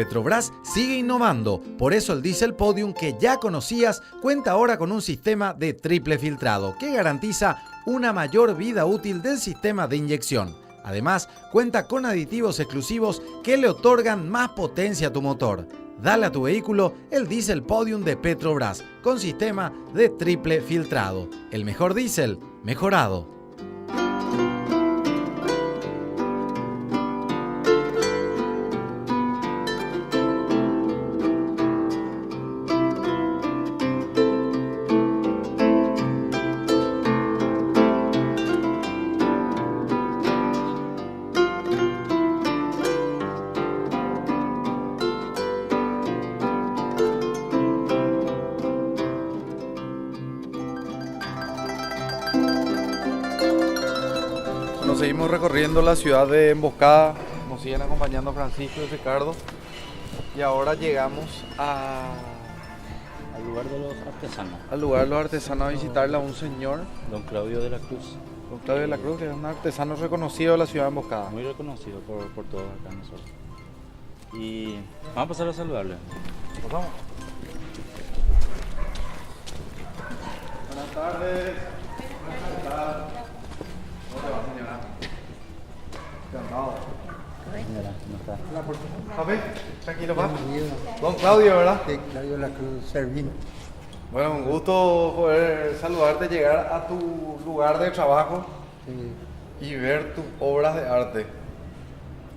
Petrobras sigue innovando, por eso el Diesel Podium que ya conocías cuenta ahora con un sistema de triple filtrado que garantiza una mayor vida útil del sistema de inyección. Además, cuenta con aditivos exclusivos que le otorgan más potencia a tu motor. Dale a tu vehículo el Diesel Podium de Petrobras con sistema de triple filtrado. El mejor diésel mejorado. Nos seguimos recorriendo la ciudad de Emboscada, nos siguen acompañando Francisco y Ricardo y ahora llegamos Al lugar de los artesanos. al lugar de los artesanos a visitarle a un señor, Don Claudio de la Cruz, don Claudio de la Cruz, que es un artesano reconocido de la ciudad de Emboscada. muy reconocido por todos acá nosotros. Y vamos a pasar a saludarle. ¿Pasamos? Buenas tardes. ¿Cómo te va, señora? Encantado. Señora, ¿cómo está? Papi, tranquilo, papá. Don Claudio, ¿verdad? Sí, Claudio La Cruz Servín. Bueno, un gusto poder saludarte, llegar a tu lugar de trabajo y ver tus obras de arte.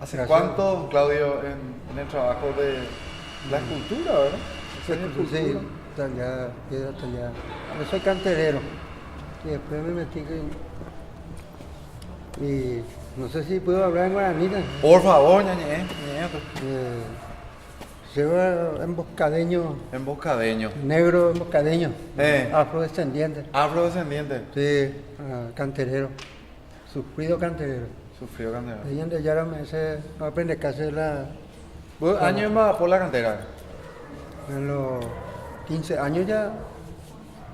¿Hace Gracias. cuánto, don Claudio, en el trabajo de la escultura, verdad? Sí, yo soy canterero y después me metí y no sé si puedo hablar en guaranita. Por favor, ñañe. Soy emboscadeño, Emboscadeño. negro emboscadeño, Eh. afrodescendiente. Afrodescendiente. Sí, canterero, sufrido canterero. Sufrió cantera. Ahí donde ya me hace, no aprende que hacer ¿Vos años más por la cantera? en los 15 años ya.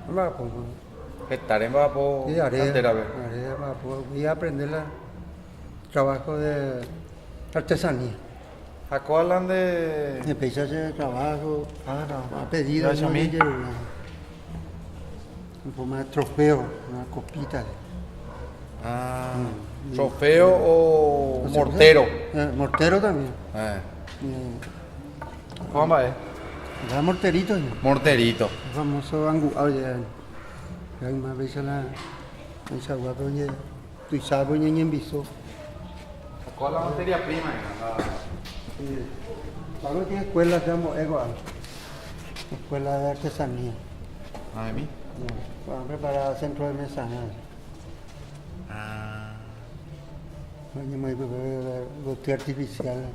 Me Estar en Vapo, Sí, haré, cantera, ¿ver? voy a aprender el trabajo de artesanía. Acá hablan de... Empecé a hacer trabajo, no. a pedido, Gracias a mí. en forma de trofeo, una copita. ¿Trofeo o No sé, mortero? Mortero también. ¿Cómo va, Era morterito, ¿no? Morterito. El famoso anguado ya. Hay más veces la guapa, oye, tu sabo, oye, en viso. Acá la materia prima, Pablo tiene escuela, se llama Ego, escuela de artesanía. ¿de mí? Van a preparar centro de mesaje. Oye, muy bote artificial.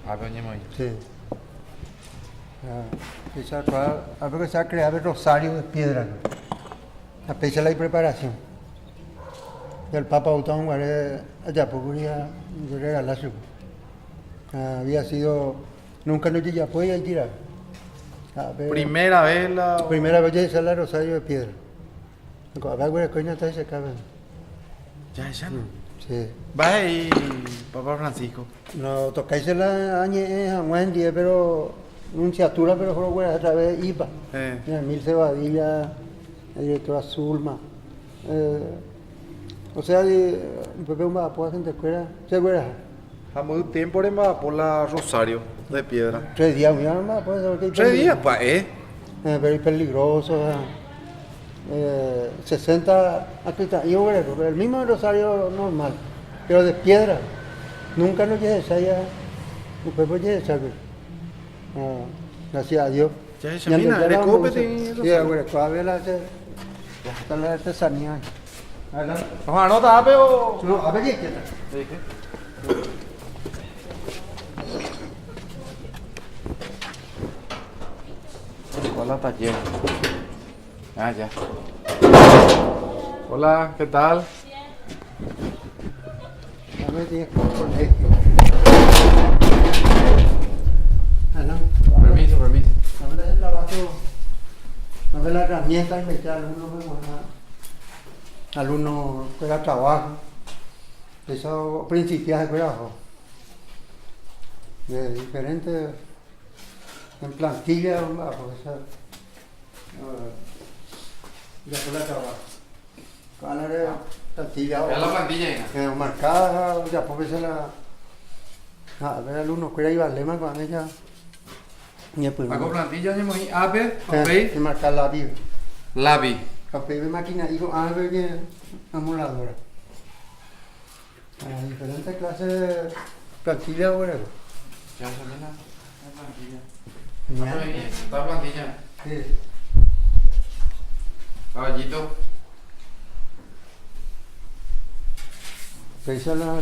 Coño, muy. Sí. Algo que se va a crear el rosario de piedra. La especial y preparación. Y el Papa Autón Guaré, allá por día, yo regalarse. Había sido, nunca nos llegó apoyo y tirar. Primera vez la... Primera vez que hice el rosario de piedra. A ver, güey, coño, está ese cabrón. Ya. Sí. Va ahí, Papá Francisco. No tocáis la añe a Wendy, pero anunciatura, pero solo güey, otra vez IPA. Mil Cebadilla, la directora Zulma. O sea, Pepe un vapo, gente escuela, se güey. A muy tiempo en por la Rosario de piedra. 3 días, mi mamá, pues, porque 3 días, pa, pero es peligroso, 60 actividades. Y güey, el mismo rosario normal, pero de piedra. Nunca nos llega esa ya. Después pues llega esa, gracias a Dios. Ya esa mina, de cópete. Sí, güey, todavía la hace. Está la artesanía. Adelante. Vamos a anotar, pero... No, a ver, quieta. Hola, taller. Ya. Hola, ¿qué tal? A ver, tienes con colegio. Permiso. A ver el trabajo, a ver la herramienta y meter alumno juega trabajo. Eso principios de trabajo. de diferentes, en plantilla, bajo esa, ya por la trabajo. Cuando era plantilla, Es la plantilla, marcada, ya por veces la, a ver, alumnos que era iba lema con ella, y después, Paco plantilla, ni muy ape, papel, y marcar la vida. lápiz. Papel de máquina, digo, a ver que amoladora. A diferentes clases de plantilla, bueno. Ya salió la plantilla. Genial. Esta plantilla. Sí. Caballito. Pesa la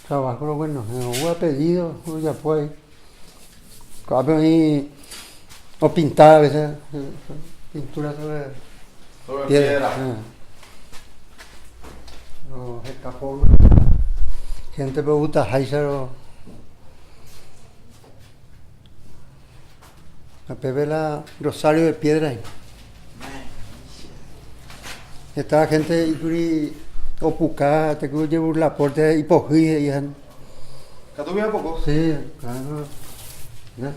trabajo, lo bueno, hubo pedido, ya fue. Cabe ahí, o pintar a veces, pintura sobre Piedra. O escapó, gente me gusta Heiser o la Pepe la Rosario de Piedra. Estaba gente y opucada, te que llevar la puerta y pojía y han. ¿Ya tuviera poco? Sí, claro. ¿No?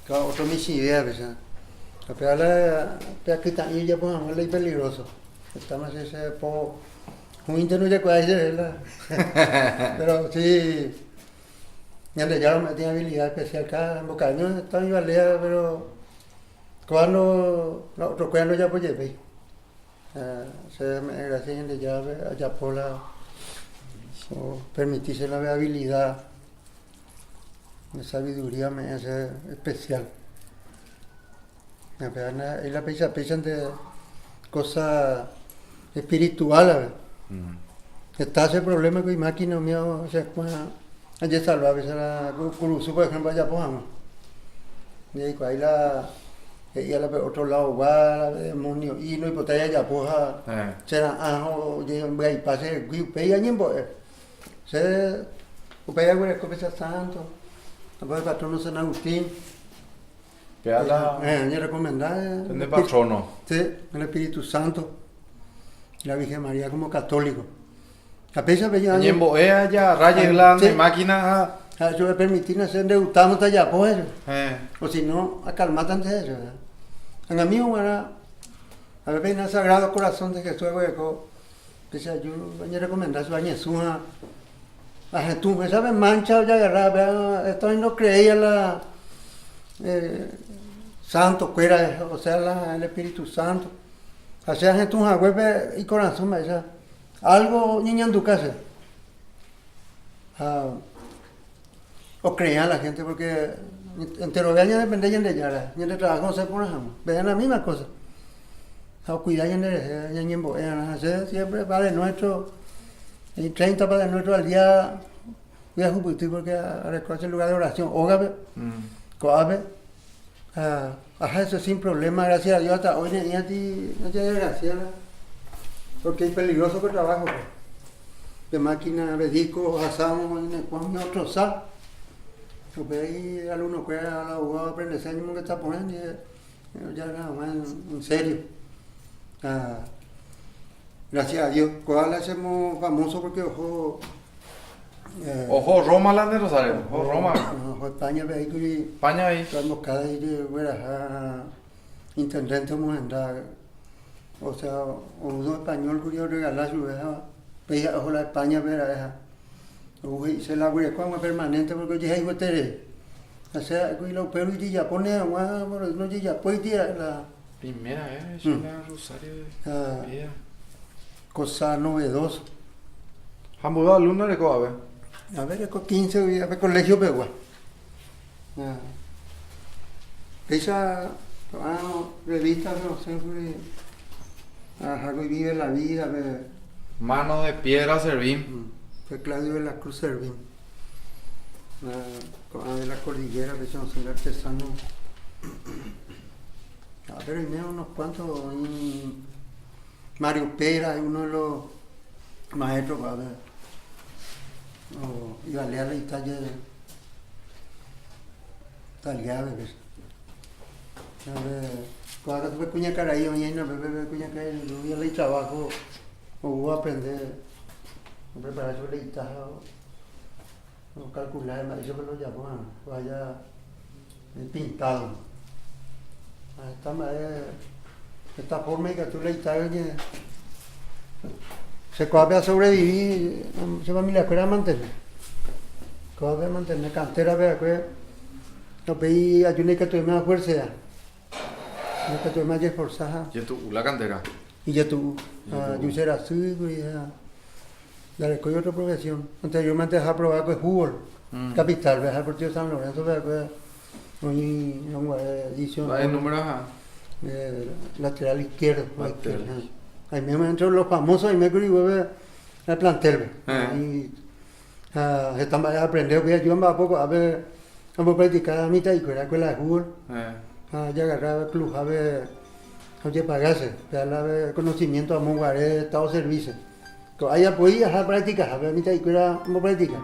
Claro, otro mis ideas, ¿verdad? La pedala, la que también ya pues es peligroso. Estamos ese po, un interno ya puede ser, pero sí, ya no tiene habilidad especial acá, en Bocaño está mi valía, pero cuando otro cuando ya pues llevé. Se me gracias en ya allá por la o permitirse la habilidad, la sabiduría me hace especial. Y la piensan de cosas espirituales. Está ese problema con máquina mío, o sea, ayer salva a veces la cruz, por ejemplo, allá pojamos. Y ahí la ella la otro lado va, demonio, y no importa ya poja, será ajo, y ahí pase, y ahí en boe. Se, upaya con el copia santo, después el patrono San Agustín. Yo recomendaba ¿Dónde patrono? Sí, el Espíritu Santo, la Virgen María como católico. A pesar de que Y en Boea ya, raya grande, máquina. yo me permití hacer deutamos allá por eso. Eh. O si no, a calmar antes de eso. En el mío era, a ver, ven al Sagrado Corazón de Jesús, decía yo, voy a recomendar su Jesús a Jesús, me sabe mancha, ya agarraba, esto no creía la santo, que era, o sea, el Espíritu Santo. Hacía Jesús a huevo y corazón, me decía, algo niña en tu casa. O creían la gente, porque entero vean depende de ella, y de trabajo se pone vean la misma cosa. O cuidar y siempre Padre Nuestro, y 30 Padre Nuestro al día, voy a jubilar porque reconoce el lugar de oración, ógame, coabe, a eso sin problema, gracias a Dios, hasta hoy en día no te desgracia, porque es peligroso que trabajo, de máquina, de discos, asamos, en el cual me otro sal. Pues ahí alumno que a la abogada aprende ese año que está poniendo y ya nada más en serio. Gracias a Dios. ¿Cuál hacemos famoso? Porque ojo. Ojo Roma la de Rosario. Ojo Roma. Ojo España, ve ahí. España ahí. Estamos cada día intendente vamos a entrar. O sea, un español que regalar su vieja. Veía ojo la España, verá. Se la voy a como permanente porque ya hay guatere. O sea, que lo pero y ya pone agua, no ya puede tirar la Primera vez, la Rosario de vida. Cosa novedosa. Hamburgo alumno de Coabe. A ver, con 15 días de colegio pegua. Esa revista no sé, algo vive la vida, Mano de piedra Servín. Fue Claudio de la Cruz Servín, de la cordillera, de San José artesano. Pero hay unos cuantos, Mario Pera, uno de los maestros, y Galeana y Talgave, ¿ves? Cuando tuve cuña caraío, y ahí no me cuña caraío, yo voy a trabajo, o voy a aprender. preparar sobre guitarra, no calcular, eso me lo llaman, vaya pintado. Esta forma que tú le guitarra que se puede sobrevivir, se va a mirar que mantener. Que va a mantener cantera, vea que no pedí ayuda que tuve más fuerza, no que tuve más esforzada. ¿Y tú, la cantera? Y ya tú, yo será así, ya le cogió otra profesión. Anteriormente dejaba probar con el fútbol, capital, viajar al partido de San Lorenzo, vea que una edición. ¿Va el número? Lateral izquierdo. Ahí mismo entre los famosos, ahí me creo que el plantel. Y estamos aprendiendo, yo me poco a ver, vamos a practicar a mitad y con la escuela de fútbol. Ya agarraba el club, a ver, oye, pagarse, darle conocimiento a Monguaré, Estado de Servicio. Ahí podía a practicar, a ver, a mitad y con la vamos a practicar.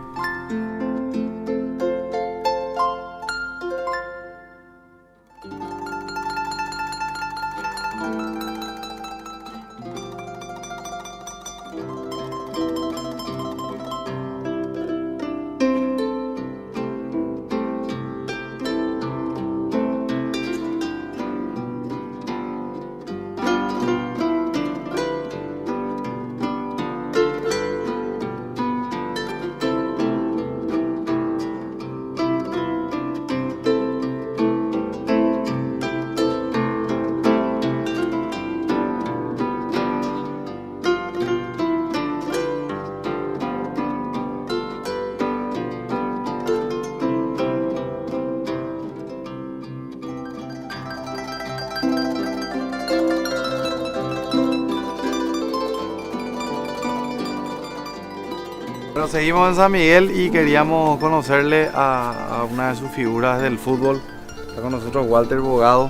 Bueno, seguimos en San Miguel y queríamos conocerle a una de sus figuras del fútbol. Está con nosotros Walter Bogado.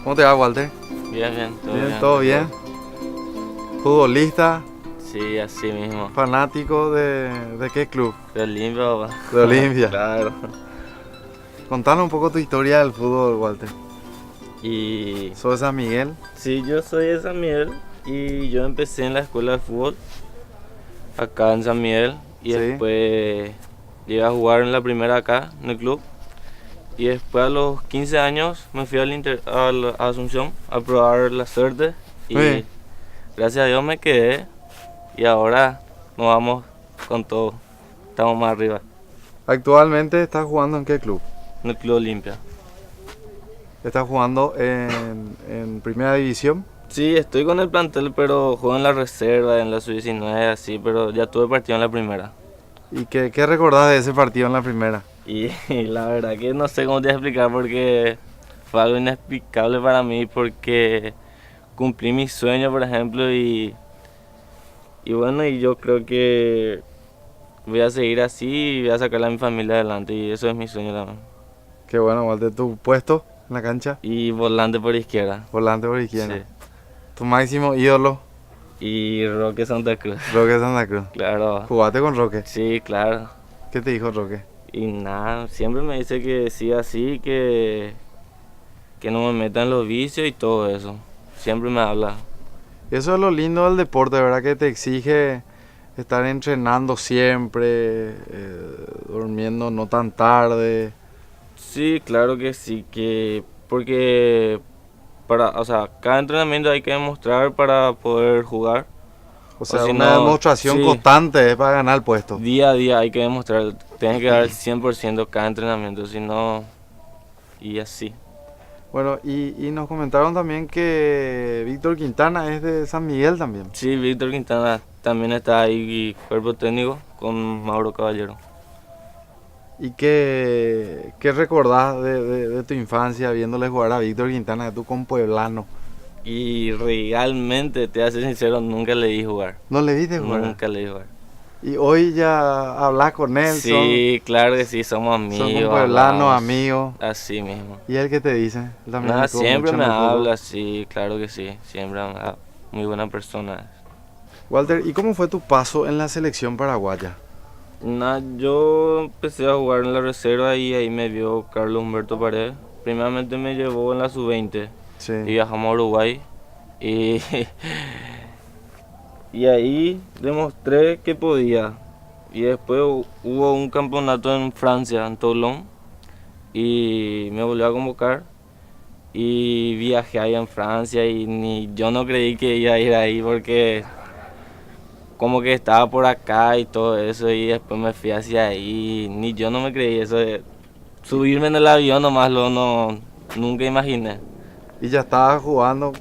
¿Cómo te va, Walter? Bien, todo bien. ¿Todo bien? Futbolista, Sí, así mismo. fanático de qué club? De Olimpia, papá. De Olimpia. Claro. Contanos un poco tu historia del fútbol, Walter. Y ¿Sos de San Miguel? sí, yo soy de San Miguel y yo empecé en la escuela de fútbol acá en San Miguel y Sí. después llegué a jugar en la primera acá en el club y después a los 15 años me fui a Asunción a probar la suerte y Sí. gracias a Dios me quedé y ahora nos vamos con todo, estamos más arriba Actualmente estás jugando en qué club? en el Club Olimpia. ¿Estás jugando en primera división? Sí, estoy con el plantel, pero juego en la reserva, en la sub-19, así, pero ya tuve partido en la primera. ¿Y qué recordás de ese partido en la primera? Y la verdad que no sé cómo te voy a explicar porque fue algo inexplicable para mí porque cumplí mi sueño, por ejemplo, y bueno, y yo creo que voy a seguir así y voy a sacar a mi familia adelante y eso es mi sueño también. Qué bueno, Walter, tu puesto en la cancha, Y volante por izquierda. volante por izquierda. Sí. Tu máximo ídolo, Y Roque Santa Cruz. Roque Santa Cruz. Claro. ¿Jugaste con Roque? Sí, claro. ¿Qué te dijo Roque? Y nada, siempre me dice que sí así, que no me metan los vicios y todo eso. Siempre me habla. Eso es lo lindo del deporte, ¿verdad? Que te exige estar entrenando siempre, durmiendo no tan tarde. Sí, claro que sí, que porque o sea, cada entrenamiento hay que demostrar para poder jugar. O sea, si una no, demostración sí. constante para ganar el puesto. Día a día hay que demostrar, tienes que dar el 100% cada entrenamiento, si no, y así. Bueno, y nos comentaron también que Víctor Quintana es de San Miguel también. Sí, Víctor Quintana también está ahí, cuerpo técnico, con Mauro Caballero. ¿Y qué recordás de tu infancia viéndole jugar a Víctor Quintana, tú con pueblano? Y realmente, te voy a ser sincero, nunca le di jugar. ¿No le viste jugar? Nunca le di jugar. Y hoy ya hablas con él, Sí, claro que sí, somos amigos. son con pueblanos, hablamos, amigos. Así mismo. ¿Y él qué te dice? Él también Nada, estuvo siempre mucho me en el fútbol. habla, sí, claro que sí. Siempre me habla. Muy buena persona. Walter, ¿y cómo fue tu paso en la selección paraguaya? Nada, yo empecé a jugar en la reserva y ahí me vio Carlos Humberto Paredes. Primeramente me llevó en la sub-20 Sí. y viajamos a Uruguay. Y Y ahí demostré que podía. Y después hubo un campeonato en Francia, en Toulon, y me volvió a convocar. Y viajé ahí en Francia y ni yo no creí que iba a ir ahí porque como que estaba por acá y todo eso, y después me fui hacia ahí. Ni yo no me creí eso de subirme en el avión nomás, nunca imaginé. Y ya estabas jugando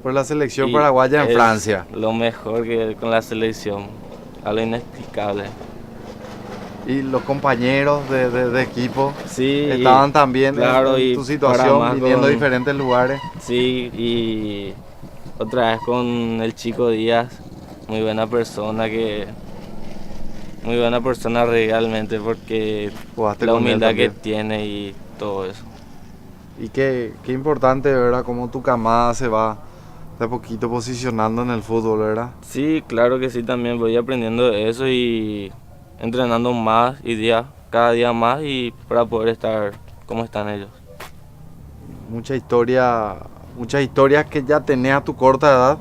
por la selección Y paraguaya en es Francia. Lo mejor que con la selección, algo inexplicable. Y los compañeros de equipo Sí, estaban también claro, en y tu para situación, más viniendo de con- diferentes lugares. Sí, y otra vez con el Chico Díaz, muy buena persona realmente, porque Jugaste la con él humildad que también. tiene y todo eso. Y qué importante, ¿verdad? Cómo tu camada se va de a poquito posicionando en el fútbol, ¿verdad? Sí, claro que sí, también voy aprendiendo de eso y entrenando más cada día más, y para poder estar como están ellos. Muchas historias que ya tenés a tu corta edad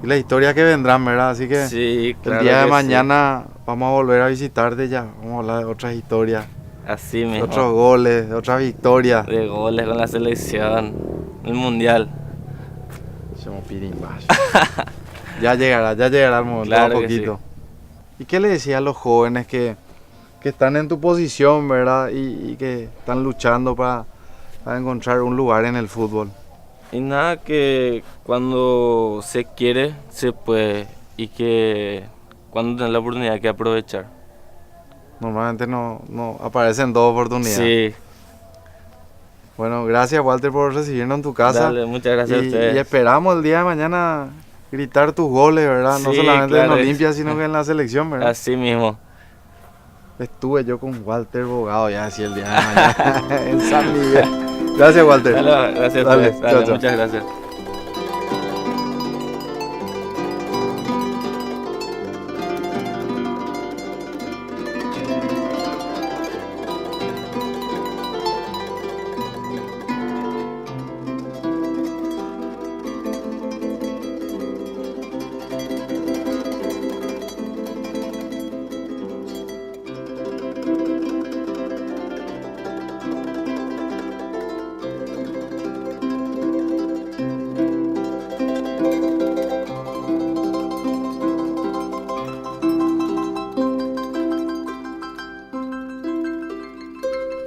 y las historias que vendrán, ¿verdad? Así que Sí, el claro día de que mañana vamos a volver a visitarte ya. Vamos a hablar de otras historias, sí. Así de mismo, otros goles, de otras victorias. de goles con la selección, el mundial. Somos pirimbas. Ya llegará el momento, Claro a que sí. poquito. ¿Y qué le decías a los jóvenes que están en tu posición, ¿verdad? Y que están luchando para encontrar un lugar en el fútbol? Y nada, que cuando se quiere, se puede, y que cuando tenés la oportunidad hay que aprovechar. Normalmente no aparecen dos oportunidades. Sí, Bueno, gracias Walter por recibirnos en tu casa. dale, muchas gracias a y ustedes. esperamos el día de mañana gritar tus goles, ¿verdad? No Sí, solamente claro, en Olimpia, sino que en la selección, ¿verdad? Así mismo. Estuve yo con Walter Bogado, ya decía el día de mañana en San Miguel. Gracias Walter. Dale, gracias a Dale, ustedes. Dale, chao, chao. muchas gracias.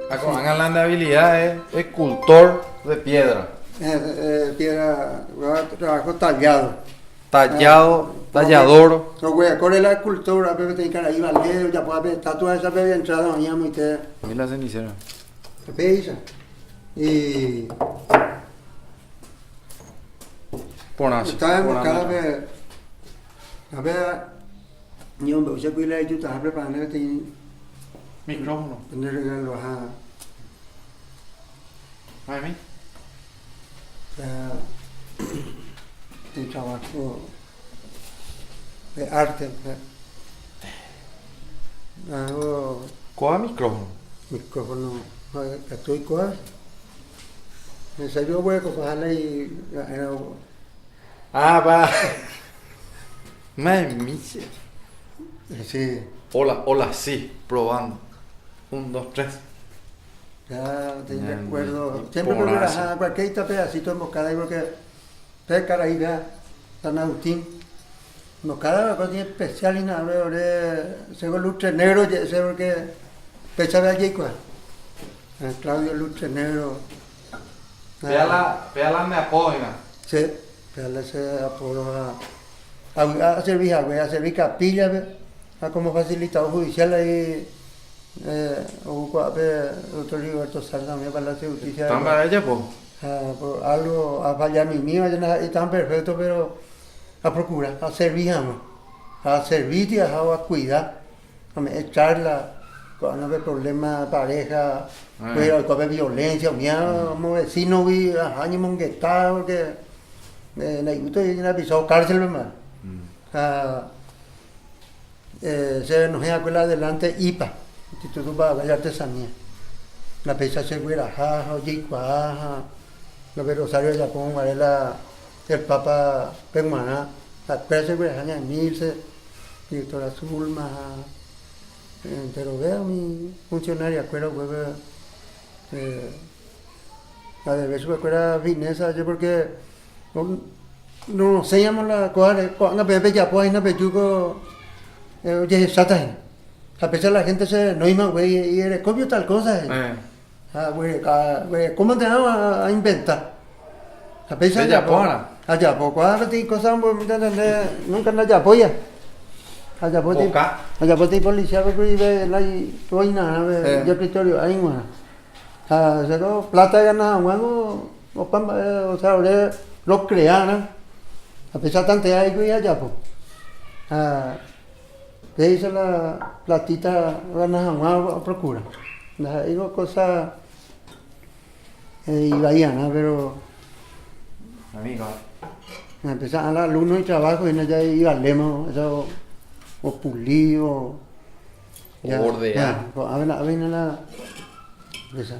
Hagan de habilidad es escultor de piedra. Piedra, trabajo tallado. Tallado, tallador. No voy a correr la escultura, pero te digan ahí valero, ya puedo ver tatuas esa bebé entrada mañana y te Y la cenicera. pesa. Y Por así. estaba enfocada a ver, ni un beso que le he hecho, estaba preparando este Micrófono. tener regalo a ¿A mí? de trabajo de arte. Hago ¿Cuál micrófono? micrófono, estoy con me salió hueco para darle y Ah, va. Mamiche. sí, Hola, sí, probando. 1, 2, 3. ya te Ya, recuerdo. y Siempre me pobrazo. relajaba cualquier pedacito en bocada y porque te cara ahí vea San Agustín. Bocada cosa especial y nada, según Lutre Negro, sé porque pensaba allí cuál. Claudio Lutre Negro. Pea me apógena. Sí, pero se apoyó a servir a servir capilla, a como facilitador judicial ahí, hubo doctor Roberto Sal también para la justicia. ¿Están para ella, po? Por algo, a fallar mi mío, y tan perfecto, pero a procurar, a servir, a servir y a cuidar, a echarla. Cuando hay problemas de pareja, pero cuando hay violencia, como vecino, años monguetados, porque en el gusto de una pisado cárcel, hermano. Se nos acuerda adelante IPA, Instituto para la Artesanía. La pesa se fuera, jaja, jicuaja, la Rosario de Japón, Varela, el Papa Permaná, Acuérdate que año Milce, directora Zulma, pero vea mi funcionaria, acuerdo que a veces acuerda Vinesa, yo porque no se llama la cosa, cuando bebe ya pues no bejugo, oye sata, a pesar la gente se no ima güey y eres copio tal cosa, güey, ¿cómo te vamos a inventar? A pesar de Japón, allá poco, ahora te cosas nunca no ya polla. Allá por ti policía que vive la toina yo criterio ahí más se lo plata gana o sea lo crean a pesar tanto hay que allá pues que dice la platita gana más procura digo cosas y vayan pero amigo empezar a la alumno y trabajo y ya iba al lema eso o pulido, o bordear, a ver la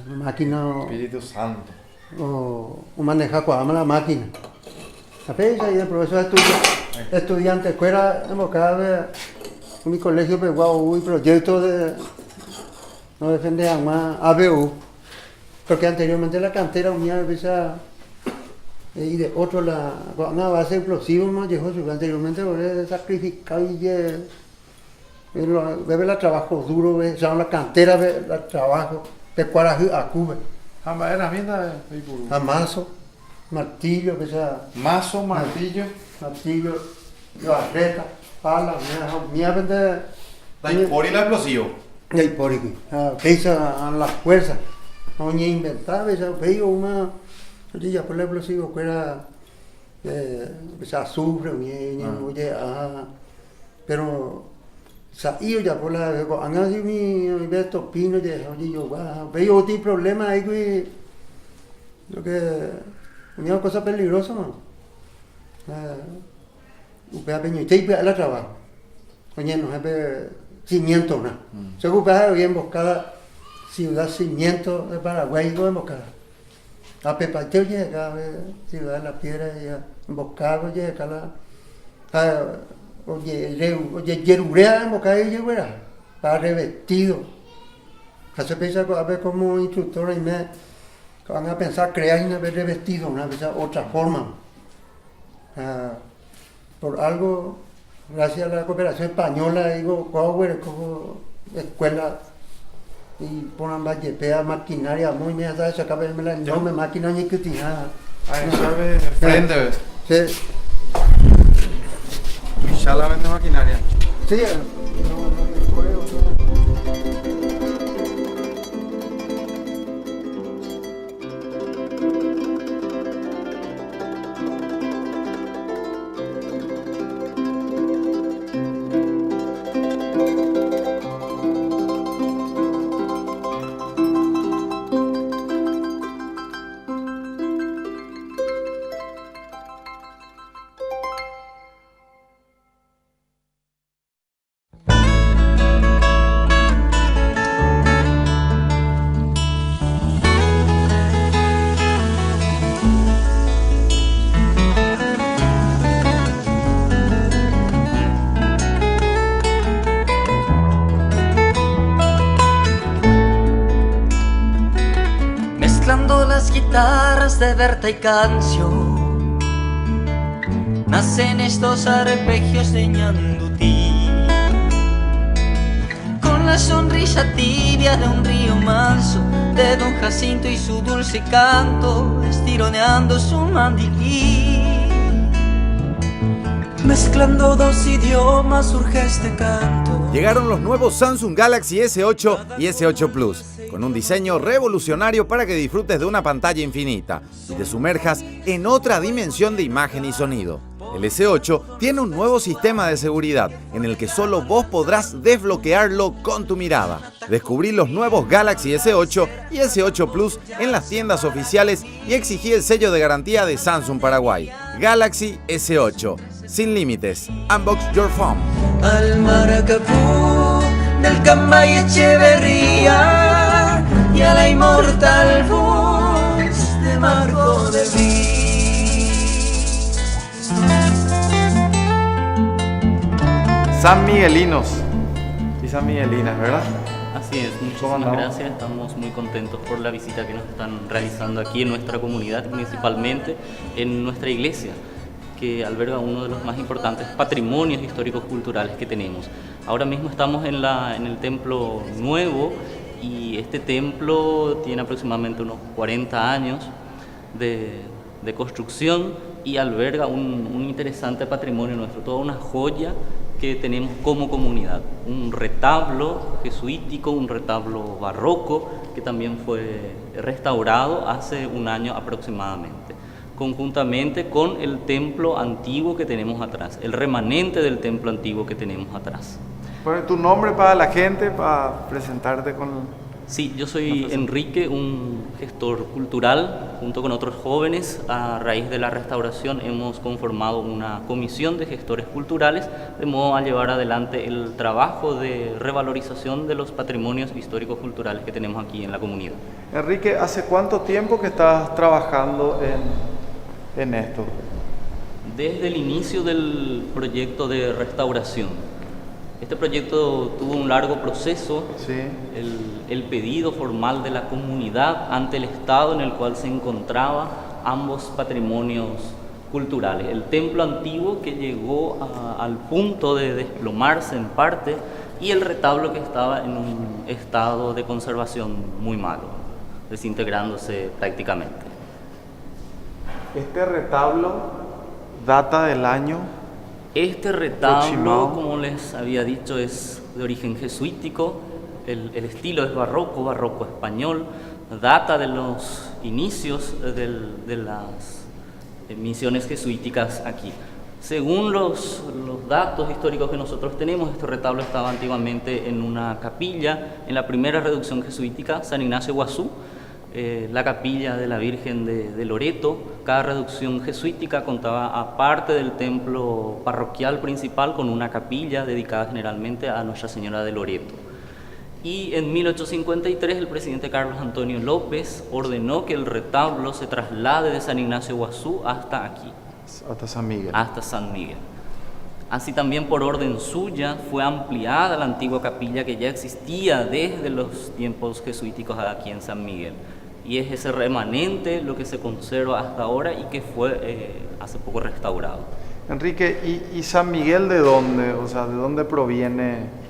máquina, Espíritu Santo, o manejar con la máquina. A veces ahí el profesor estudiante, escuela, cada mi colegio pegó un proyecto de no defender más ABU, porque anteriormente la cantera unía a veces y de otro una base explosiva más llegó anteriormente porque sacrificado y ve la trabajo duro ve la cantera ve el trabajo de cuarajú a Cuba amazo martillo mazo martillo barreta pala mía vende la por y la explosivo y por aquí pesa a la fuerza no ni inventar veo una ya por ejemplo si fuera azufre pero yo ya por la anga si mi veto pino de yo veo otro problema ahí que lo que una cosa peligrosa no upea peño y te la trabajo coño no es cimiento no se ocupa bien emboscada ciudad cimiento de Paraguay no emboscada a Pepateo llega ciudad de la piedra emboscado llega la oye yerurea emboscada y llega para revestido hace pensar a ver como instructora y me van a pensar crear una vez revestido una vez otra forma por algo gracias a la cooperación española digo como escuela y ponen vallepea maquinaria muy me hace sacar la enorme máquina ni que tenía sabe frente sí ya la vende maquinaria sí no creo Guitarras de Berta y Cancio nacen estos arpegios de Ñandutí con la sonrisa tibia de un río manso de Don Jacinto y su dulce canto estironeando su mandilí mezclando dos idiomas surge este canto. Llegaron los nuevos Samsung Galaxy S8 y S8 Plus, con un diseño revolucionario para que disfrutes de una pantalla infinita y te sumerjas en otra dimensión de imagen y sonido. El S8 tiene un nuevo sistema de seguridad en el que solo vos podrás desbloquearlo con tu mirada. Descubrí los nuevos Galaxy S8 y S8 Plus en las tiendas oficiales y exigí el sello de garantía de Samsung Paraguay. Galaxy S8, sin límites. Unbox your phone. Al Maracapú del Cambay Echeverría y a la inmortal voz de Marco de Ví. San Miguelinos y San Miguelinas, ¿verdad? Así es, ¿Cómo muchísimas andamos? gracias, estamos muy contentos por la visita que nos están realizando aquí en nuestra comunidad, principalmente en nuestra iglesia, que alberga uno de los más importantes patrimonios históricos culturales que tenemos. Ahora mismo estamos en el templo nuevo y este templo tiene aproximadamente unos 40 años de construcción y alberga un interesante patrimonio nuestro, toda una joya que tenemos como comunidad, un retablo jesuítico, un retablo barroco que también fue restaurado hace un año aproximadamente, conjuntamente con el templo antiguo que tenemos atrás, el remanente del templo antiguo que tenemos atrás. Bueno, tu nombre para la gente, para presentarte con... Sí, yo soy Enrique, un gestor cultural, junto con otros jóvenes. A raíz de la restauración hemos conformado una comisión de gestores culturales, de modo a llevar adelante el trabajo de revalorización de los patrimonios históricos culturales que tenemos aquí en la comunidad. Enrique, ¿hace cuánto tiempo que estás trabajando en esto? Desde el inicio del proyecto de restauración. Este proyecto tuvo un largo proceso, Sí. el pedido formal de la comunidad ante el Estado en el cual se encontraba ambos patrimonios culturales. El templo antiguo que llegó al punto de desplomarse en parte y el retablo que estaba en un estado de conservación muy malo, desintegrándose prácticamente. Este retablo data del año... Este retablo, Aproximado. como les había dicho, es de origen jesuítico, el estilo es barroco español, data de los inicios de las misiones jesuíticas aquí. Según los datos históricos que nosotros tenemos, este retablo estaba antiguamente en una capilla, en la primera reducción jesuítica, San Ignacio Guazú, la capilla de la Virgen de Loreto. Cada reducción jesuítica contaba, aparte del templo parroquial principal, con una capilla dedicada generalmente a Nuestra Señora de Loreto. Y en 1853 el presidente Carlos Antonio López ordenó que el retablo se traslade de San Ignacio Guazú hasta aquí, Hasta San Miguel. hasta San Miguel. Así también por orden suya fue ampliada la antigua capilla que ya existía desde los tiempos jesuíticos aquí en San Miguel. Y es ese remanente lo que se conserva hasta ahora y que fue hace poco restaurado. Enrique, ¿y San Miguel de dónde? O sea, ¿de dónde proviene?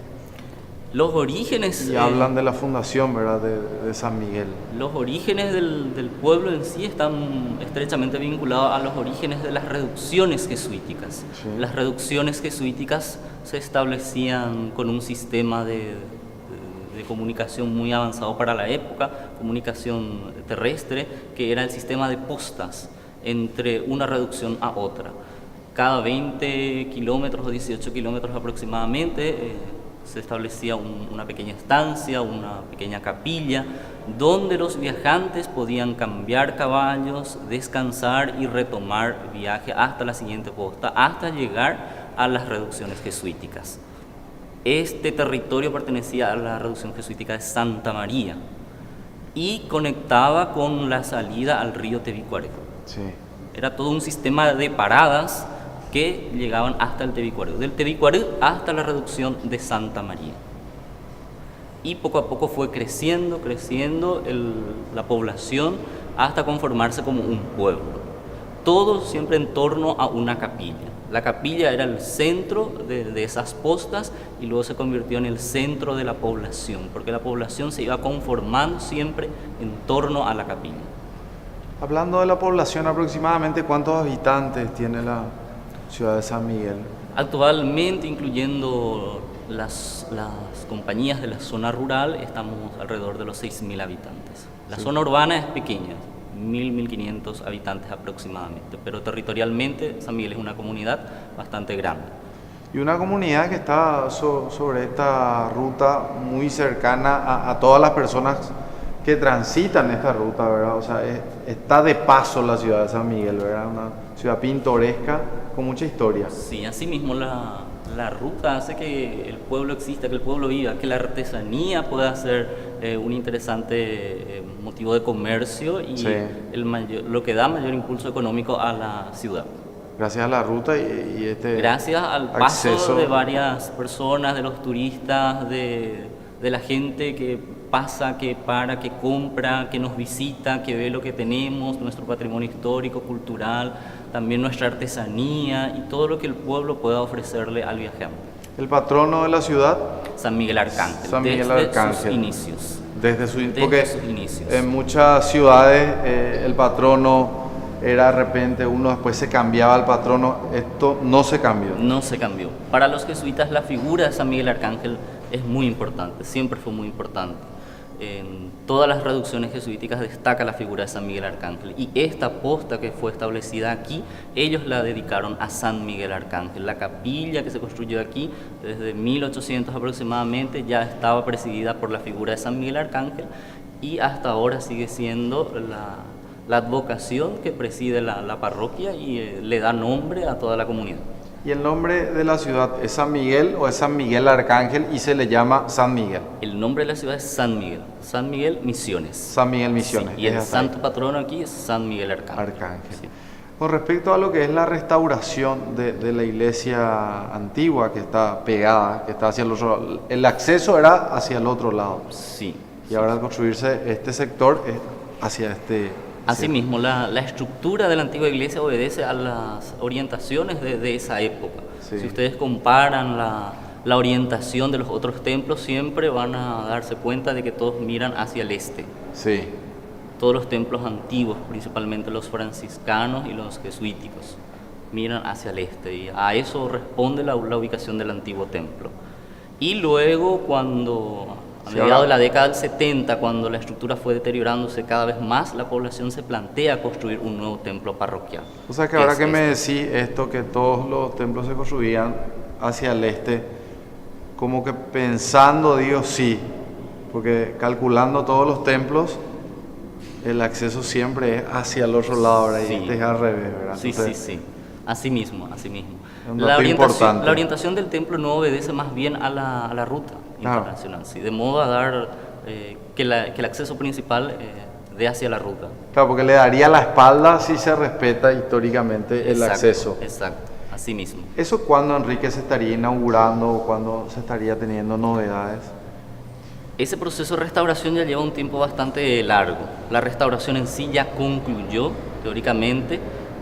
Los orígenes, Y hablan de la fundación, ¿verdad? De San Miguel. los orígenes del pueblo en sí están estrechamente vinculados a los orígenes de las reducciones jesuíticas. Sí. Las reducciones jesuíticas se establecían con un sistema de comunicación muy avanzado para la época, comunicación terrestre, que era el sistema de postas entre una reducción a otra. Cada 20 kilómetros o 18 kilómetros aproximadamente se establecía una pequeña estancia, una pequeña capilla, donde los viajantes podían cambiar caballos, descansar y retomar viaje hasta la siguiente posta, hasta llegar a las reducciones jesuíticas. Este territorio pertenecía a la reducción jesuítica de Santa María y conectaba con la salida al río Tebicuaré. Sí. Era todo un sistema de paradas que llegaban hasta el Tebicuaré, del Tebicuaré hasta la reducción de Santa María. Y poco a poco fue creciendo la población hasta conformarse como un pueblo. Todo siempre en torno a una capilla. La capilla era el centro de esas postas y luego se convirtió en el centro de la población, porque la población se iba conformando siempre en torno a la capilla. Hablando de la población, aproximadamente, ¿cuántos habitantes tiene la ciudad de San Miguel? Actualmente, incluyendo las compañías de la zona rural, estamos alrededor de los 6.000 habitantes. La zona urbana es pequeña, 1.500 habitantes aproximadamente, pero territorialmente San Miguel es una comunidad bastante grande. Y una comunidad que está sobre esta ruta muy cercana a todas las personas que transitan esta ruta, ¿verdad? O sea, está de paso la ciudad de San Miguel, ¿verdad? Una ciudad pintoresca con mucha historia. Sí, asimismo la ruta hace que el pueblo exista, que el pueblo viva, que la artesanía pueda ser un interesante motivo de comercio y Sí. lo que da mayor impulso económico a la ciudad. gracias a la ruta y este Gracias al paso acceso. de varias personas, de los turistas, de la gente que pasa, que para, que compra, que nos visita, que ve lo que tenemos, nuestro patrimonio histórico, cultural, también nuestra artesanía y todo lo que el pueblo pueda ofrecerle al viajante. El patrono de la ciudad, San Miguel Arcángel, San Miguel desde Arcángel. sus inicios. desde Porque sus inicios. en muchas ciudades el patrono era de repente uno, después se cambiaba el patrono, esto no se cambió. No se cambió. Para los jesuitas la figura de San Miguel Arcángel es muy importante, siempre fue muy importante. En todas las traducciones jesuíticas destaca la figura de San Miguel Arcángel y esta posta que fue establecida aquí, ellos la dedicaron a San Miguel Arcángel. La capilla que se construyó aquí desde 1800 aproximadamente ya estaba presidida por la figura de San Miguel Arcángel y hasta ahora sigue siendo la advocación que preside la parroquia y le da nombre a toda la comunidad. ¿Y el nombre de la ciudad es San Miguel o es San Miguel Arcángel y se le llama San Miguel? El nombre de la ciudad es San Miguel Misiones. San Miguel Misiones. Sí, y el es hasta ahí. santo patrono aquí es San Miguel Arcángel. Arcángel. Sí. Con respecto a lo que es la restauración de la iglesia antigua que está pegada, que está hacia el otro lado, el acceso era hacia el otro lado Sí. y ahora al construirse este sector es hacia este. Asimismo, la estructura de la antigua iglesia obedece a las orientaciones de esa época. Sí. Si ustedes comparan la orientación de los otros templos, siempre van a darse cuenta de que todos miran hacia el este. Sí, Todos los templos antiguos, principalmente los franciscanos y los jesuíticos, miran hacia el este y a eso responde la ubicación del antiguo templo. Y luego a Sí, mediados ahora- de la década del 70, cuando la estructura fue deteriorándose cada vez más, la población se plantea construir un nuevo templo parroquial. o sea que ahora es que me este. decís esto, que todos los templos se construían hacia el este, como que pensando, digo sí, porque calculando todos los templos, el acceso siempre es hacia el otro lado, ¿verdad? Sí. Y este es al revés, ¿verdad? Sí, Entonces, sí, sí. Así mismo, así mismo. Un dato importante. La orientación del templo no obedece más bien a la ruta Claro. internacional, sí, de modo a dar que el acceso principal dé hacia la ruta. Claro, porque le daría la espalda si se respeta históricamente el Exacto, acceso. Exacto, así mismo. ¿Eso cuándo, Enrique, se estaría inaugurando o cuándo se estaría teniendo novedades? Ese proceso de restauración ya lleva un tiempo bastante largo. La restauración en sí ya concluyó, teóricamente,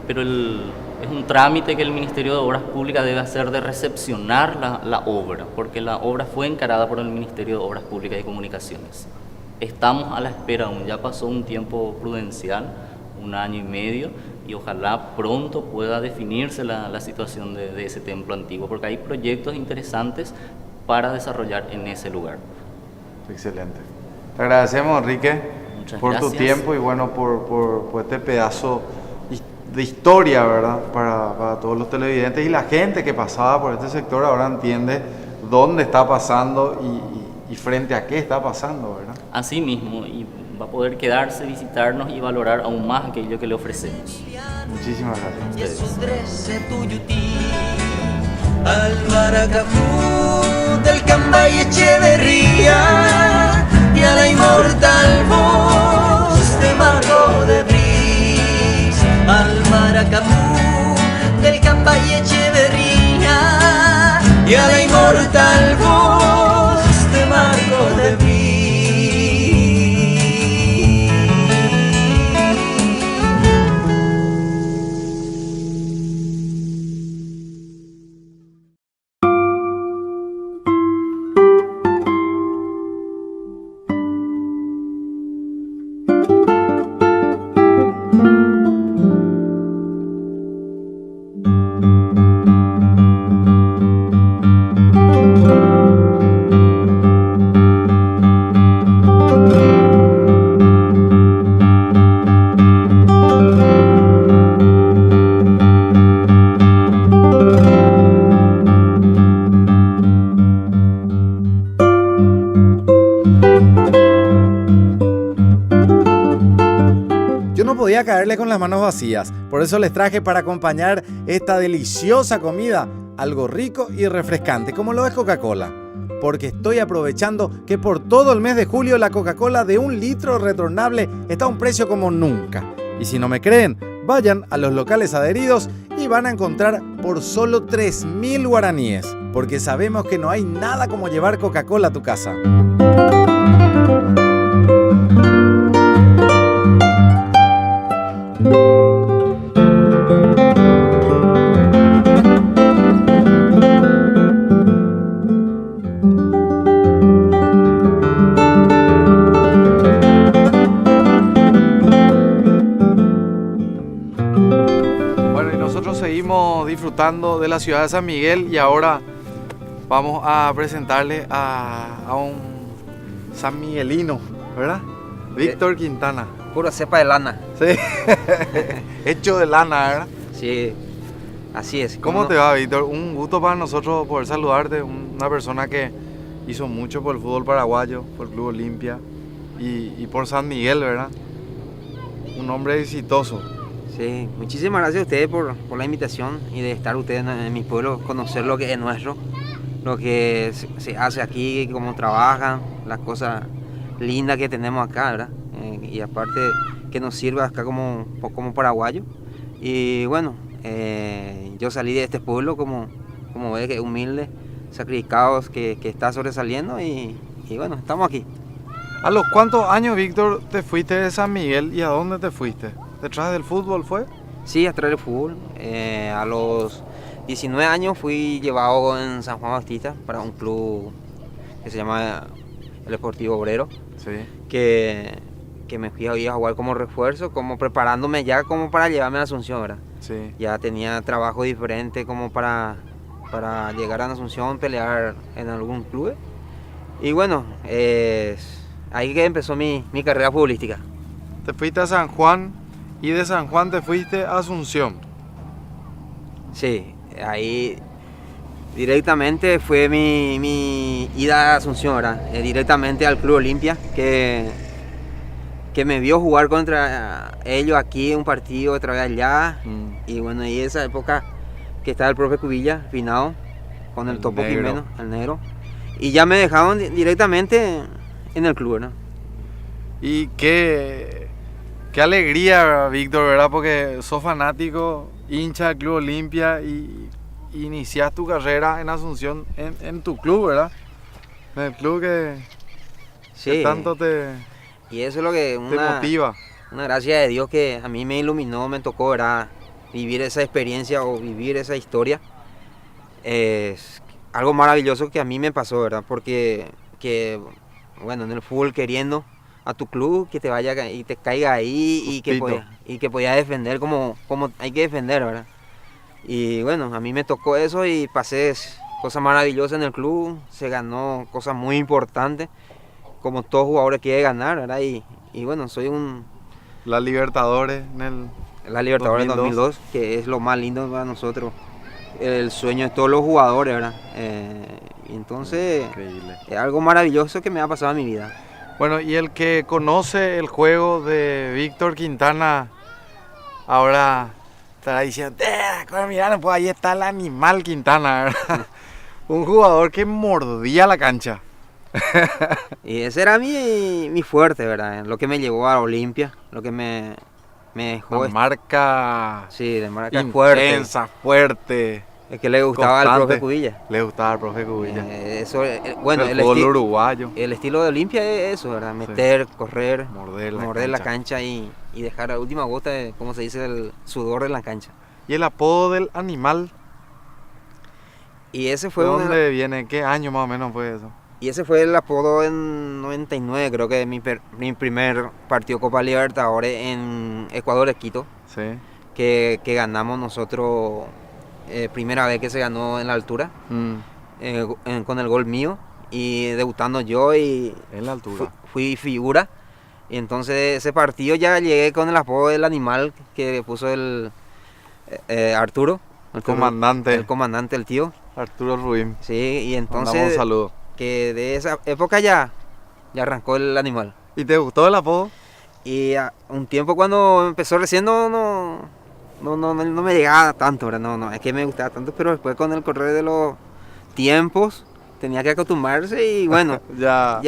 pero es un trámite que el Ministerio de Obras Públicas debe hacer de recepcionar la obra, porque la obra fue encarada por el Ministerio de Obras Públicas y Comunicaciones. Estamos a la espera aún, ya pasó un tiempo prudencial, 1 año y medio, y ojalá pronto pueda definirse la situación de ese templo antiguo, porque hay proyectos interesantes para desarrollar en ese lugar. Excelente. Te agradecemos, Enrique, Muchas por tu gracias. tiempo y bueno, por este pedazo de historia, ¿verdad? Para todos los televidentes y la gente que pasaba por este sector ahora entiende dónde está pasando y frente a qué está pasando, ¿verdad? Así mismo, y va a poder quedarse, visitarnos y valorar aún más aquello que le ofrecemos. Muchísimas gracias. Jesús Dresse Tuyutí, al Maracafú del Cambay Echeverría y a la inmortal voz de Marco de Bris, al Maracafú del Cambay Echeverría y a la inmortal voz de Marco de Bris. Yo no podía caerle con las manos vacías, por eso les traje para acompañar esta deliciosa comida algo rico y refrescante, como lo es Coca-Cola. Porque estoy aprovechando que por todo el mes de julio la Coca-Cola de 1 litro retornable está a un precio como nunca. Y si no me creen, Vayan a los locales adheridos y van a encontrar por solo 3.000 guaraníes, porque sabemos que no hay nada como llevar Coca-Cola a tu casa. Seguimos disfrutando de la ciudad de San Miguel y ahora vamos a presentarle a un sanmiguelino, ¿verdad? Víctor Quintana. Pura cepa de lana. Sí, hecho de lana, ¿verdad? Sí, así es. ¿Cómo te va, Víctor? Un gusto para nosotros poder saludarte, una persona que hizo mucho por el fútbol paraguayo, por el Club Olimpia y por San Miguel, ¿verdad? Un hombre exitoso. Sí, muchísimas gracias a ustedes por la invitación y de estar ustedes en mi pueblo, conocer lo que es nuestro, lo que se hace aquí, cómo trabajan, las cosas lindas que tenemos acá, ¿verdad? Y aparte que nos sirva acá como paraguayo. Y bueno, yo salí de este pueblo como ves, que humilde, sacrificados, que está sobresaliendo y bueno, estamos aquí. ¿A los cuántos años, Víctor, te fuiste de San Miguel y a dónde te fuiste? ¿Detrás del fútbol fue? Sí, atrás del fútbol. A los 19 años fui llevado en San Juan Bautista para un club que se llama el Deportivo Obrero. Sí. Que me fui a jugar como refuerzo, como preparándome ya como para llevarme a Asunción, ¿verdad? Sí. Ya tenía trabajo diferente como para llegar a Asunción, pelear en algún club. Y bueno, ahí que empezó mi carrera futbolística. Te fuiste a San Juan. Y de San Juan te fuiste a Asunción. Sí, ahí directamente fue mi ida a Asunción, ¿verdad? Directamente al Club Olimpia, que me vio jugar contra ellos aquí un partido otra vez allá. Y bueno, y esa época que estaba el profe Cubilla, finado, con el Topo Jimeno, el negro. Y ya me dejaron directamente en el club, ¿no? Y qué alegría, Víctor, ¿verdad? Porque sos fanático, hincha del Club Olimpia y inicias tu carrera en Asunción en tu club, ¿verdad? En el club que tanto te y eso es lo que motiva. Una gracia de Dios que a mí me iluminó, me tocó, ¿verdad? Vivir esa experiencia o vivir esa historia. Es algo maravilloso que a mí me pasó, ¿verdad? Porque bueno, en el fútbol queriendo a tu club, que te vaya y te caiga ahí y que puedas defender como hay que defender, ¿verdad? Y bueno, a mí me tocó eso y pasé cosas maravillosas en el club, se ganó cosas muy importantes, como todos jugadores quieren ganar, ¿verdad? Y bueno, soy La Libertadores en la Libertadores 2002, que es lo más lindo para nosotros, el sueño de todos los jugadores, ¿verdad? Y entonces, increíble. Es algo maravilloso que me ha pasado en mi vida. Bueno, y el que conoce el juego de Víctor Quintana ahora estará diciendo, mira, pues ahí está el animal Quintana, ¿verdad? Un jugador que mordía la cancha. Y ese era mi fuerte, ¿verdad? Lo que me llevó a Olimpia, lo que me dejó. La marca, sí, de marca intensa, fuerte. Es que le gustaba al profe Cubilla. Le gustaba al profe Cubilla. Bueno, el fútbol uruguayo. El estilo de Olimpia es eso, ¿verdad? Meter, sí. Correr, morder la cancha y dejar la última gota de, como se dice, el sudor de la cancha. ¿Y el apodo del animal? Y ese fue ¿De dónde viene? ¿Qué año más o menos fue eso? Y ese fue el apodo en 99, creo que mi primer partido Copa Libertadores en Ecuador, Quito. Sí. Que ganamos nosotros, primera vez que se ganó en la altura, con el gol mío, y debutando yo y en la altura. Fui figura. Y entonces ese partido ya llegué con el apodo del animal que puso el Arturo. El comandante. El comandante, el tío. Arturo Ruim. Sí, y entonces... Mandamos un saludo. Que de esa época ya arrancó el animal. ¿Y te gustó el apodo? Y un tiempo cuando empezó recién no me llegaba tanto, ¿verdad? No, es que me gustaba tanto, pero después con el correr de los tiempos tenía que acostumbrarse y bueno, ya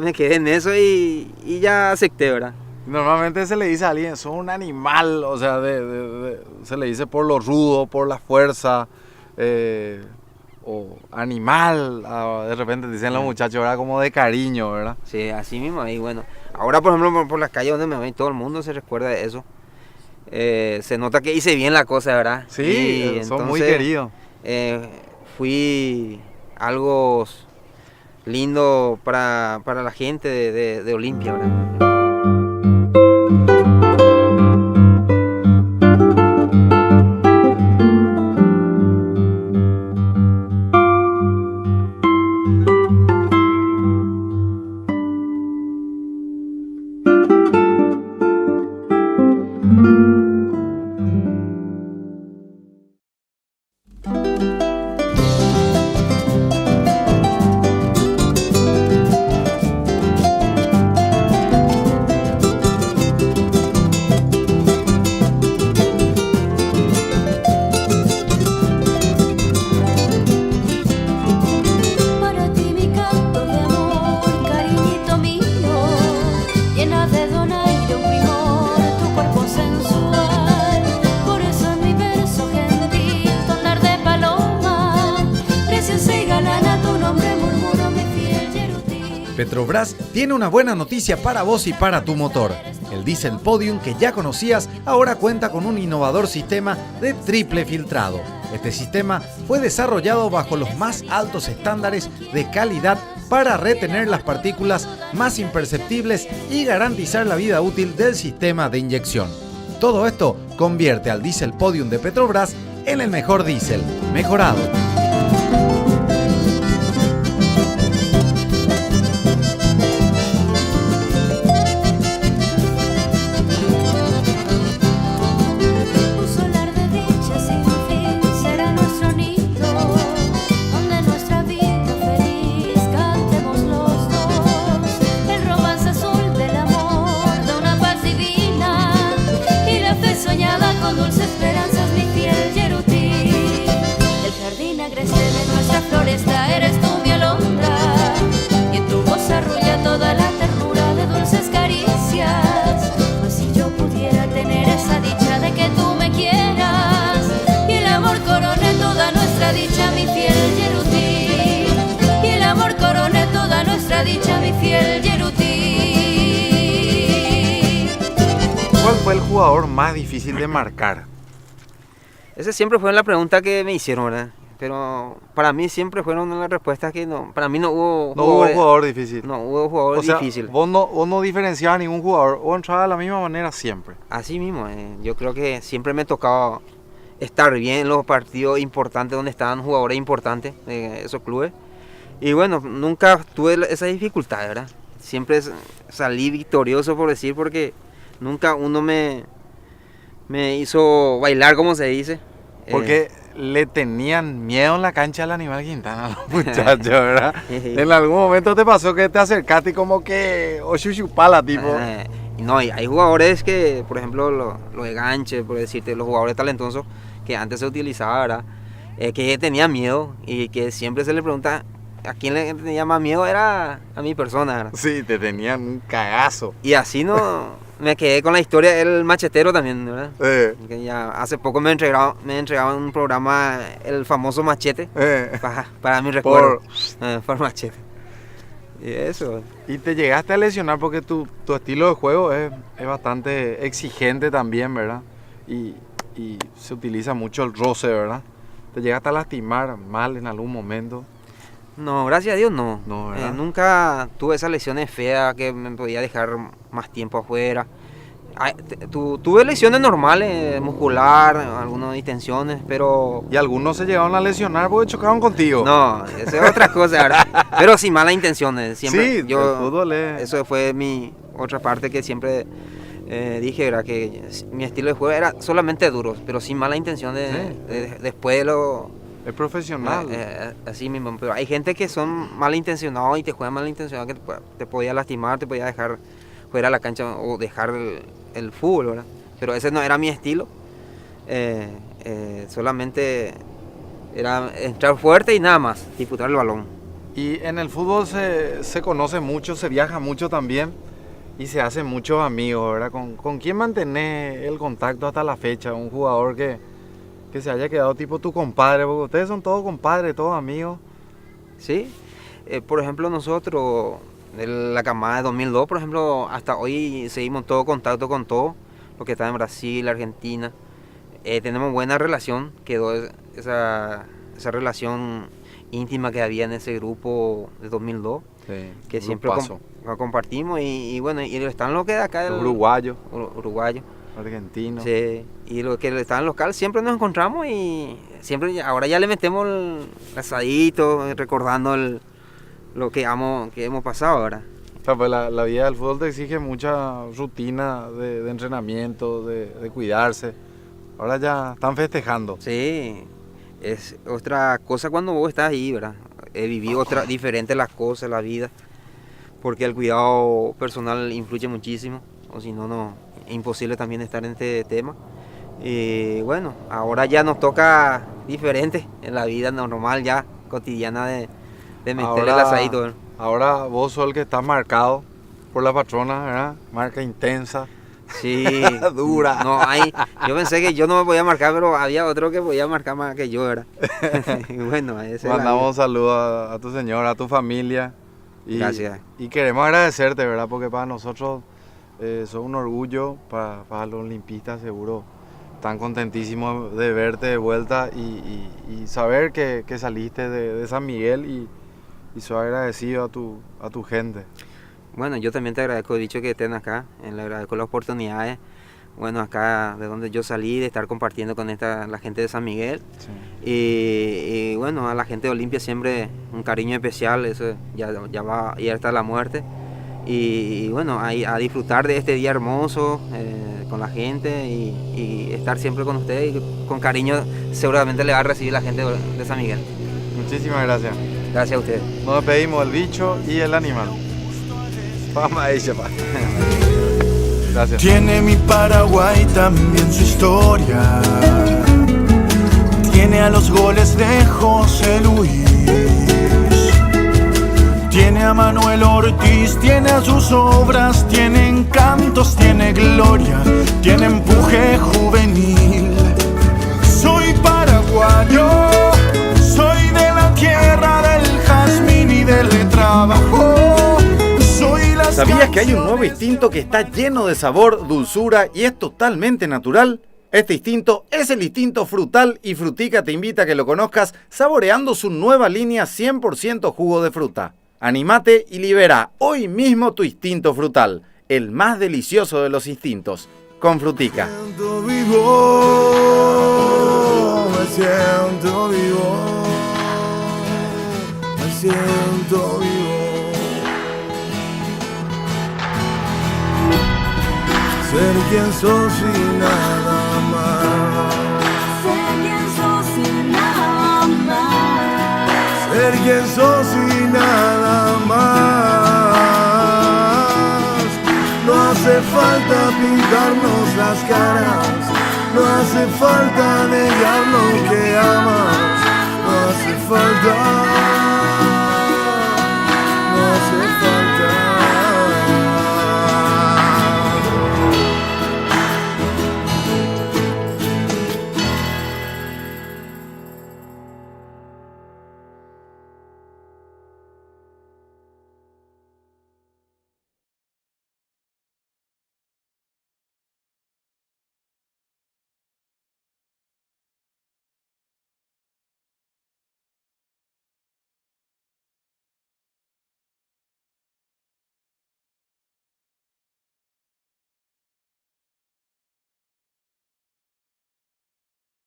me quedé en eso y ya acepté, ¿verdad? Normalmente se le dice a alguien, sos un animal, o sea, se le dice por lo rudo, por la fuerza, o animal, de repente dicen los muchachos, ¿verdad? Como de cariño, ¿verdad? Sí, así mismo, ahí bueno. Ahora, por ejemplo, por las calles donde me voy, todo el mundo se recuerda de eso. Se nota que hice bien la cosa, ¿verdad? Sí, son muy queridos. Fui algo lindo para la gente de Olimpia, ¿verdad? Petrobras tiene una buena noticia para vos y para tu motor. El Diesel Podium que ya conocías ahora cuenta con un innovador sistema de triple filtrado. Este sistema fue desarrollado bajo los más altos estándares de calidad para retener las partículas más imperceptibles y garantizar la vida útil del sistema de inyección. Todo esto convierte al Diesel Podium de Petrobras en el mejor diésel, mejorado. ¿Cuál fue el jugador más difícil de marcar? Esa siempre fue la pregunta que me hicieron, ¿verdad? Pero para mí siempre fueron las respuestas que no, para mí no hubo jugador difícil. No hubo jugador difícil. Vos no diferenciabas a ningún jugador, o entraba de la misma manera siempre. Así mismo, yo creo que siempre me tocaba estar bien en los partidos importantes donde estaban jugadores importantes de esos clubes. Y bueno, nunca tuve esa dificultad, ¿verdad? Siempre salí victorioso, por decir, porque nunca uno me hizo bailar, como se dice. Porque le tenían miedo en la cancha al Animal Quintana a los muchachos, ¿verdad? En algún momento te pasó que te acercaste y como que o chuchupala, tipo. No, y hay jugadores que, por ejemplo, los de ganche, por decirte, los jugadores talentosos que antes se utilizaba, ¿verdad? Que tenían miedo y que siempre se le pregunta a quién le tenía más miedo era a mi persona, ¿verdad? Sí, te tenían un cagazo. Y así no me quedé con la historia del machetero también, ¿verdad? Que ya hace poco me entregaban en un programa el famoso machete para mi recuerdo. Por machete. Y eso. Y te llegaste a lesionar porque tu estilo de juego es bastante exigente también, ¿verdad? Y se utiliza mucho el roce, ¿verdad? ¿Te llegaste a lastimar mal en algún momento? No, gracias a Dios no. No, ¿verdad? Nunca tuve esas lesiones feas que me podía dejar más tiempo afuera. Tuve lesiones normales, muscular, algunas distensiones, pero... ¿Y algunos se llegaron a lesionar porque chocaron contigo? No, eso es otra cosa, ¿verdad? Pero sin malas intenciones. Siempre, sí, el fútbol es... Eso fue mi otra parte que siempre dije, ¿verdad? Que mi estilo de juego era solamente duro, pero sin mala intención después lo... Es profesional. Así mismo, pero hay gente que son malintencionados y te juegan malintencionados que te podía lastimar, te podía dejar fuera de la cancha o dejar el fútbol, ¿verdad? Pero ese no era mi estilo. Solamente era entrar fuerte y nada más, disputar el balón. Y en el fútbol se conoce mucho, se viaja mucho también. y se hacen muchos amigos, ¿verdad? ¿Con quién mantenés el contacto hasta la fecha? Un jugador que se haya quedado tipo tu compadre, porque ustedes son todos compadres, todos amigos. Sí, por ejemplo nosotros, de la camada de 2002, por ejemplo, hasta hoy seguimos todo contacto con todos, los que están en Brasil, Argentina. Tenemos buena relación, quedó esa relación íntima que había en ese grupo de 2002, Sí, que siempre grupazo. compartimos y bueno, y están los que de acá, Los uruguayos, uruguayo. argentinos. Sí, y los que están local siempre nos encontramos y siempre ahora ya le metemos el asadito, recordando lo que hemos pasado ahora. O sea, pues la vida del fútbol te exige mucha rutina de entrenamiento, de cuidarse. Ahora ya están festejando. Sí, es otra cosa cuando vos estás ahí, ¿verdad? He vivido diferentes las cosas, la vida, porque el cuidado personal influye muchísimo, o si no, es imposible también estar en este tema. Y bueno, ahora ya nos toca diferente en la vida normal, ya cotidiana de meter el asadito, ¿verdad? Ahora vos sos el que está marcado por la patrona, ¿verdad? Marca intensa. Sí, Dura. No, yo pensé que yo no me podía marcar, pero había otro que podía marcar más que yo, ¿verdad? Y bueno, ese Mandamos un saludo a tu señora, a tu familia. Y, Gracias. Y queremos agradecerte, ¿verdad? Porque para nosotros sos un orgullo, para los olimpistas seguro están contentísimos de verte de vuelta y saber que saliste de San Miguel y soy agradecido a tu gente. Bueno, yo también te agradezco el dicho que estén acá, le agradezco las oportunidades, bueno, acá de donde yo salí, de estar compartiendo con la gente de San Miguel. Sí. Y bueno, a la gente de Olimpia siempre un cariño especial, eso ya va y hasta la muerte. Y bueno, a disfrutar de este día hermoso con la gente y estar siempre con ustedes y con cariño seguramente le va a recibir la gente de San Miguel. Muchísimas gracias. Gracias a ustedes. Nos despedimos del bicho y el animal. Vamos ahí, chepa. Gracias. Tiene mi Paraguay también su historia. Tiene a los goles de José Luis. Tiene a Manuel Ortiz, tiene a sus obras, tiene encantos, tiene gloria, tiene empuje juvenil. Soy paraguayo, soy de la tierra del jazmín y del trabajo. ¿Sabías que hay un nuevo instinto que está lleno de sabor, dulzura y es totalmente natural? Este instinto es el instinto frutal y Frutica te invita a que lo conozcas saboreando su nueva línea 100% jugo de fruta. Anímate y libera hoy mismo tu instinto frutal, el más delicioso de los instintos, con Frutica. Me siento vivo, me siento vivo, me siento vivo. Ser quien sos y nada más. Ser quien sos y nada más. Ser quien sos y nada más. No hace falta pintarnos las caras. No hace falta negar lo que amas. No hace falta.